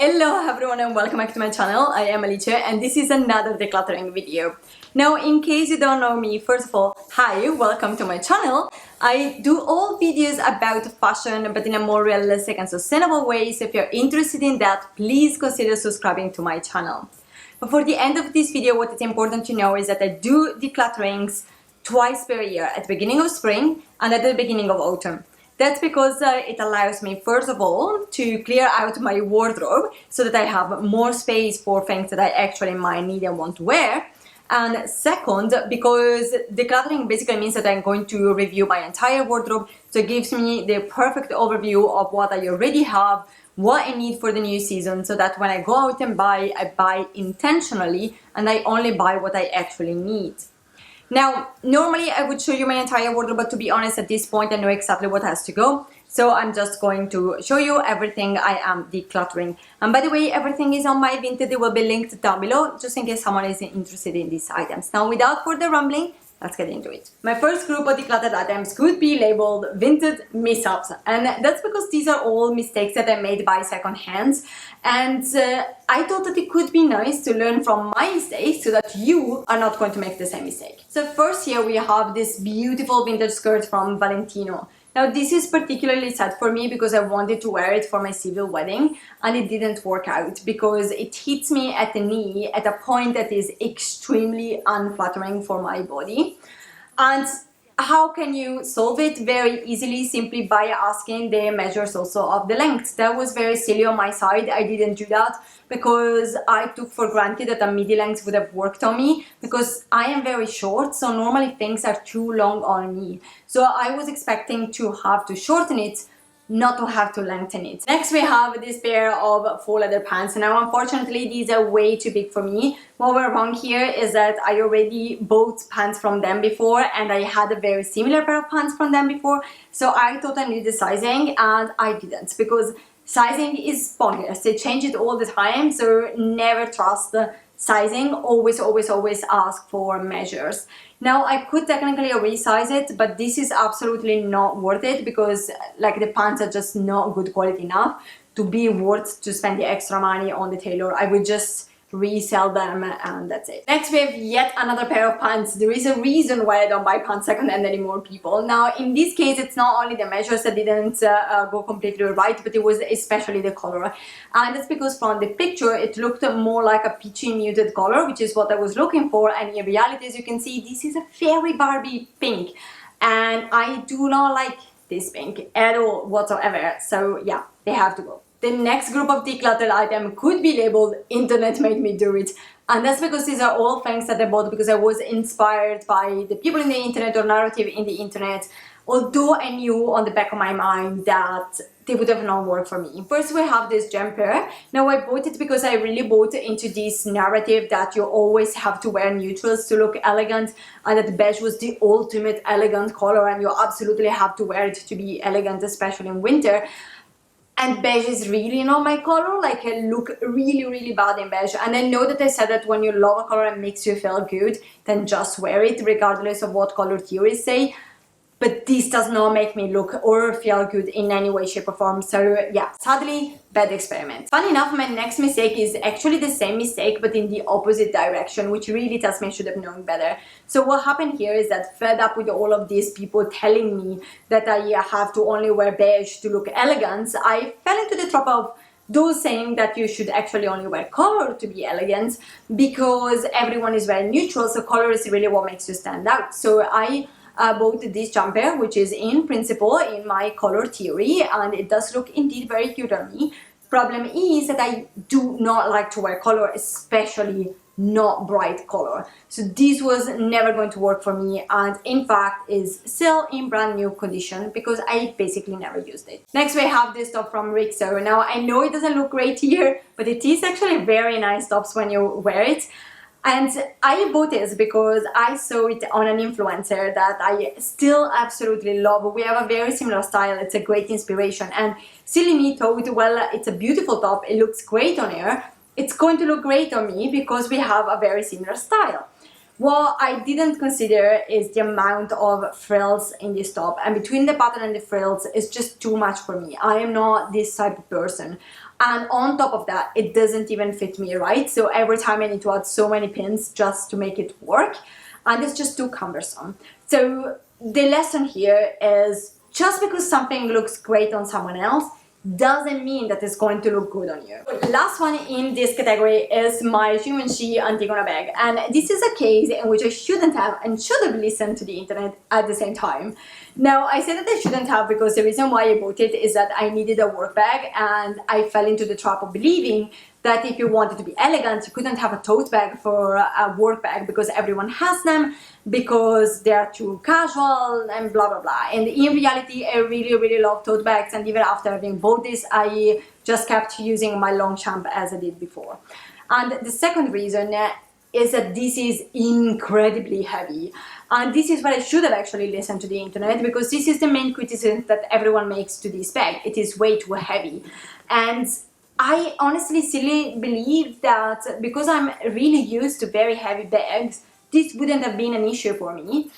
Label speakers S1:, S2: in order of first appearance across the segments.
S1: Hello everyone and welcome back to my channel. I am Alice and this is another decluttering video. Now, in case you don't know me, first of all, hi, welcome to my channel. I do all videos about fashion but in a more realistic and sustainable way, so if you're interested in that, please consider subscribing to my channel. But for the end of this video, what is important to know is that I do declutterings twice per year, at the beginning of spring and at the beginning of autumn. That's because it allows me, first of all, to clear out my wardrobe so that I have more space for things that I actually might need and want to wear. And second, because decluttering basically means that I'm going to review my entire wardrobe, so it gives me the perfect overview of what I already have, what I need for the new season, so that when I go out and buy, I buy intentionally and I only buy what I actually need. Now, normally I would show you my entire wardrobe, but to be honest, at this point I know exactly what has to go. So I'm just going to show you everything I am decluttering. And by the way, everything is on my Vinted. It will be linked down below, just in case someone is interested in these items. Now, without further rambling, let's get into it. My first group of decluttered items could be labeled Vinted mishaps, and that's because these are all mistakes that I made by second hands, and I thought that it could be nice to learn from my mistakes so that you are not going to make the same mistake. So first, here we have this beautiful vintage skirt from Valentino. Now, this is particularly sad for me because I wanted to wear it for my civil wedding and it didn't work out because it hits me at the knee at a point that is extremely unflattering for my body. And how can you solve it? Very easily, simply by asking the measures also of the length. That was very silly on my side. I didn't do that because I took for granted that a midi length would have worked on me, because I am very short, so normally things are too long on me. So I was expecting to have to shorten it, not to have to lengthen it. Next, we have this pair of faux leather pants. Now, unfortunately, these are way too big for me. What went wrong here is that I already bought pants from them before and I had a very similar pair of pants from them before. So I thought I knew the sizing and I didn't, because sizing is pointless. They change it all the time, so never trust the sizing. Always ask for measures. Now, I could technically resize it, but this is absolutely not worth it because like the pants are just not good quality enough to be worth to spend the extra money on the tailor. I would just resell them and that's it. Next, we have yet another pair of pants. There is a reason why I don't buy pants secondhand anymore, people. Now, in this case, it's not only the measures that didn't go completely right, but it was especially the color. And that's because from the picture, it looked more like a peachy muted color, which is what I was looking for. And in reality, as you can see, this is a very Barbie pink. And I do not like this pink at all whatsoever. So yeah, they have to go. The next group of decluttered item could be labeled Internet made me do it. And that's because these are all things that I bought because I was inspired by the people in the internet or narrative in the internet, although I knew on the back of my mind that they would have not worked for me. First, we have this jumper. Now, I bought it because I really bought into this narrative that you always have to wear neutrals to look elegant, and that beige was the ultimate elegant color and you absolutely have to wear it to be elegant, especially in winter. And beige is really not my color. Like, I look really bad in beige. And I know that I said that when you love a color and makes you feel good, then just wear it regardless of what color theories say. But this does not make me look or feel good in any way, shape or form. So yeah, sadly, bad experiment. Funny enough, my next mistake is actually the same mistake, but in the opposite direction, which really tells me I should have known better. So what happened here is that, fed up with all of these people telling me that I have to only wear beige to look elegant, I fell into the trap of those saying that you should actually only wear color to be elegant, because everyone is wearing neutral, so color is really what makes you stand out. So I bought this jumper, which is in principle in my color theory, and it does look indeed very cute on me. Problem is that I do not like to wear color, especially not bright color. So this was never going to work for me, and in fact is still in brand new condition because I basically never used it. Next, we have this top from Rixo. Now, I know it doesn't look great here, but it is actually very nice tops when you wear it. And I bought this because I saw it on an influencer that I still absolutely love. We have a very similar style. It's a great inspiration. And silly me thought, well, it's a beautiful top. It looks great on her. It's going to look great on me because we have a very similar style. What I didn't consider is the amount of frills in this top, and between the pattern and the frills it's just too much for me. I am not this type of person, and on top of that it doesn't even fit me right, so every time I need to add so many pins just to make it work, and it's just too cumbersome. So the lesson here is, just because something looks great on someone else doesn't mean that it's going to look good on you. Last one in this category is my Givenchy Antigona bag, and this is a case in which I shouldn't have and should have listened to the internet at the same time. Now, I said that I shouldn't have because the reason why I bought it is that I needed a work bag, and I fell into the trap of believing that if you wanted to be elegant, you couldn't have a tote bag for a work bag because everyone has them, because they are too casual and blah blah blah. And in reality, I really love tote bags, and even after having bought this, I just kept using my Longchamp as I did before. And the second reason is that this is incredibly heavy, and this is where I should have actually listened to the internet, because this is the main criticism that everyone makes to this bag. It is way too heavy, and I honestly still believe that because I'm really used to very heavy bags, this wouldn't have been an issue for me.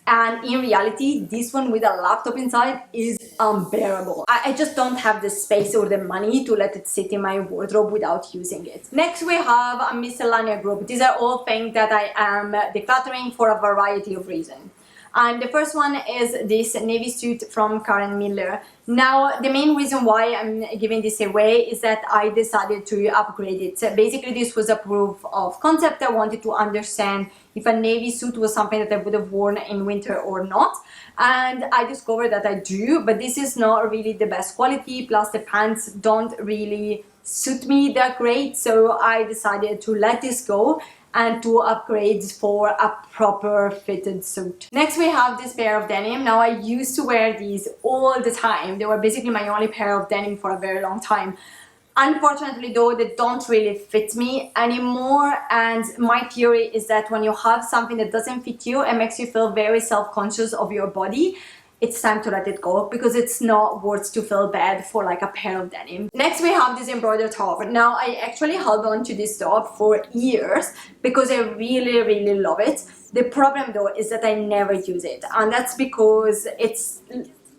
S1: And in reality, this one with a laptop inside is unbearable. I just don't have the space or the money to let it sit in my wardrobe without using it. Next we have a miscellanea group. These are all things that I am decluttering for a variety of reasons. And the first one is this navy suit from Karen Miller. Now, the main reason why I'm giving this away is that I decided to upgrade it. So basically, this was a proof of concept. I wanted to understand if a navy suit was something that I would have worn in winter or not. And I discovered that I do, but this is not really the best quality. Plus, the pants don't really suit me that great. So I decided to let this go and to upgrade for a proper fitted suit. Next we have this pair of denim. Now, I used to wear these all the time. They were basically my only pair of denim for a very long time. Unfortunately though, they don't really fit me anymore, and my theory is that when you have something that doesn't fit you and makes you feel very self-conscious of your body, it's time to let it go, because it's not worth to feel bad for like a pair of denim. Next we have this embroidered top. Now, I actually held on to this top for years because I really love it. The problem though is that I never use it, and that's because it's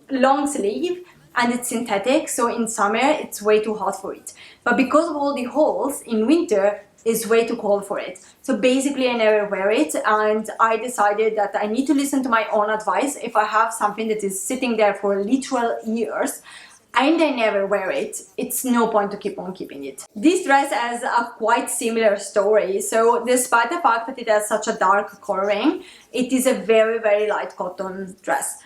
S1: long sleeve and it's synthetic, so in summer it's way too hot for it, but because of all the holes, in winter is way too cold for it. So basically I never wear it, and I decided that I need to listen to my own advice. If I have something that is sitting there for literal years and I never wear it, it's no point to keep on keeping it. This dress has a quite similar story. So despite the fact that it has such a dark coloring, it is a very light cotton dress.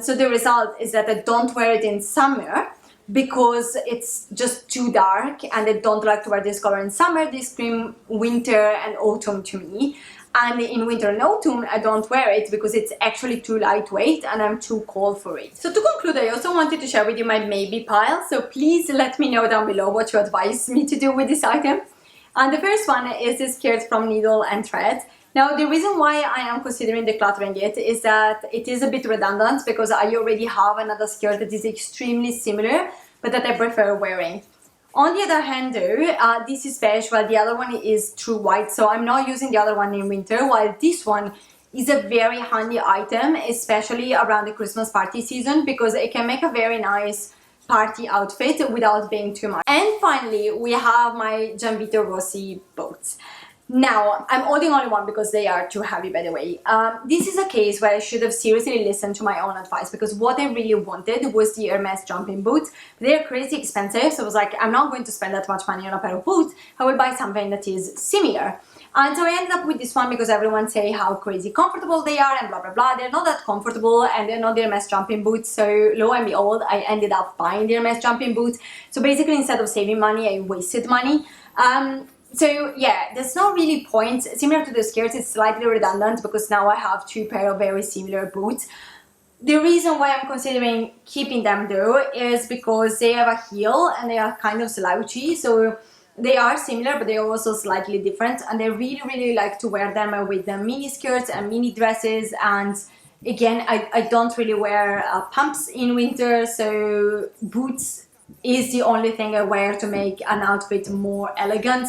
S1: So the result is that I don't wear it in summer because it's just too dark, and I don't like to wear this color in summer. They scream winter and autumn to me, and in winter and autumn I don't wear it because it's actually too lightweight and I'm too cold for it. So to conclude, I also wanted to share with you my maybe pile, so please let me know down below what you advise me to do with this item. And the first one is this skirt from Needle and Thread. Now, the reason why I am considering decluttering it is that it is a bit redundant, because I already have another skirt that is extremely similar, but that I prefer wearing. On the other hand though, this is beige while the other one is true white, so I'm not using the other one in winter, while this one is a very handy item, especially around the Christmas party season, because it can make a very nice party outfit without being too much. And finally, we have my Gianvito Rossi boots. Now, I'm holding only one because they are too heavy, by the way. This is a case where I should have seriously listened to my own advice, because what I really wanted was the Hermes jumping boots. They're crazy expensive, so I was like, I'm not going to spend that much money on a pair of boots. I will buy something that is similar. And so I ended up with this one because everyone say how crazy comfortable they are and blah blah blah. They're not that comfortable, and they're not the Hermes jumping boots, so lo and behold, I ended up buying the Hermes jumping boots. So basically, instead of saving money, I wasted money. So yeah, there's no really point. Similar to the skirts, it's slightly redundant because now I have two pair of very similar boots. The reason why I'm considering keeping them though is because they have a heel and they are kind of slouchy, so they are similar but they are also slightly different, and I really like to wear them with the mini skirts and mini dresses. And again, I don't really wear pumps in winter, so boots is the only thing I wear to make an outfit more elegant.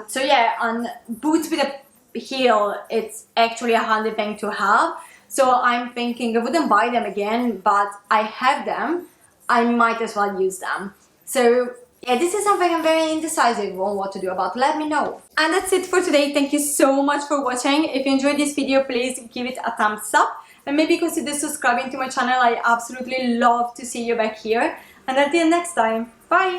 S1: So yeah, on boots with a heel, it's actually a handy thing to have. So I'm thinking I wouldn't buy them again, but I have them. I might as well use them. So yeah, this is something I'm very indecisive on what to do about. Let me know. And that's it for today. Thank you so much for watching. If you enjoyed this video, please give it a thumbs up. And maybe consider subscribing to my channel. I absolutely love to see you back here. And until next time, bye!